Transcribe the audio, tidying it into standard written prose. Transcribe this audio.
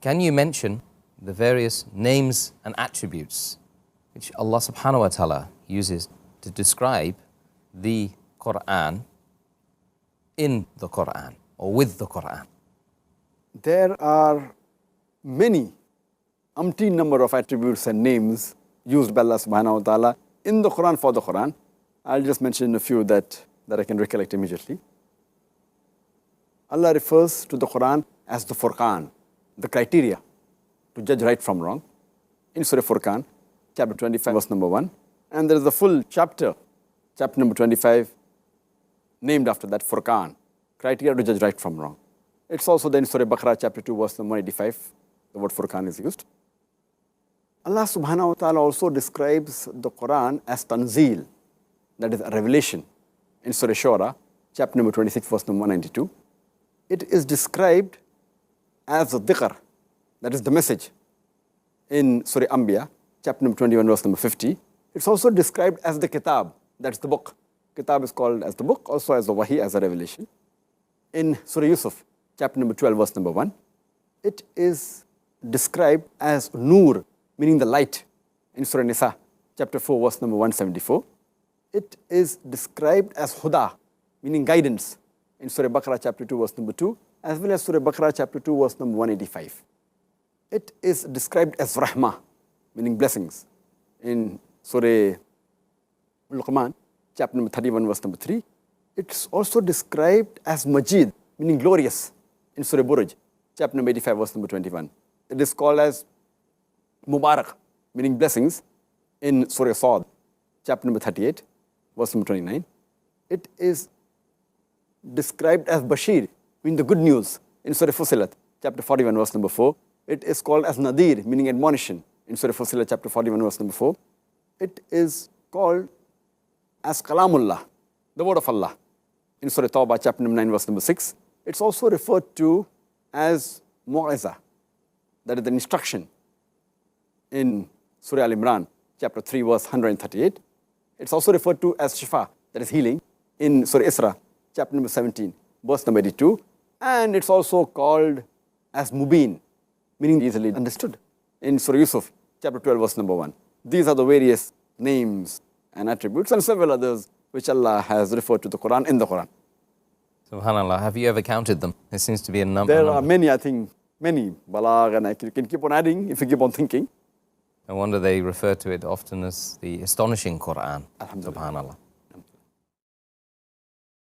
can you mention the various names and attributes which Allah subhanahu wa ta'ala uses to describe the Quran in the Quran or with the Quran? There are many, umpteen number of attributes and names used by Allah subhanahu wa ta'ala in the Quran for the Quran. I'll just mention a few that I can recollect immediately. Allah refers to the Quran as the Furqan, the criteria to judge right from wrong. In Surah Furqan, chapter 25, verse number 1. And there is a full chapter, chapter number 25, named after that, Furqan, criteria to judge right from wrong. It's also there in Surah Baqarah, chapter 2, verse number 185, the word Furqan is used. Allah subhanahu wa ta'ala also describes the Quran as Tanzeel, that is a revelation. In Surah Shura, chapter number 26, verse number 192. It is described as a dhikr, that is the message, in Surah Anbiya, chapter number 21, verse number 50. It's also described as the kitab, that's the book. Kitab is called as the book, also as the wahi, as a revelation. In Surah Yusuf, chapter number 12, verse number 1, it is described as nur, meaning the light. In Surah Nisa, chapter 4, verse number 174. It is described as huda, meaning guidance, in Surah Baqarah, chapter 2, verse number 2, as well as Surah Baqarah, chapter 2, verse number 185. It is described as rahmah, meaning blessings, in Surah Luqman, chapter number 31, verse number 3. It's also described as majid, meaning glorious, in Surah Buruj, chapter number 85, verse number 21. It is called as mubarak, meaning blessings, in Surah Sad, chapter number 38, verse number 29. It is described as Bashir, meaning the good news, in Surah Fussilat, chapter 41, verse number 4. It is called as Nadir, meaning admonition, in Surah Fussilat, chapter 41, verse number 4. It is called as Kalamullah, the word of Allah, in Surah Tawbah, chapter number 9, verse number 6. It's also referred to as Mu'izah, that is the instruction, in Surah Al-Imran, chapter 3, verse 138. It's also referred to as Shifa, that is healing, in Surah Isra, chapter number 17, verse number 82. And it's also called as Mubin, meaning easily understood, in Surah Yusuf, chapter 12, verse number 1. These are the various names and attributes and several others which Allah has referred to the Quran in the Quran. SubhanAllah, have you ever counted them? There seems to be a number. There are many, I think, many. Balagh, and you can keep on adding if you keep on thinking. I wonder they refer to it often as the astonishing Quran. SubhanAllah.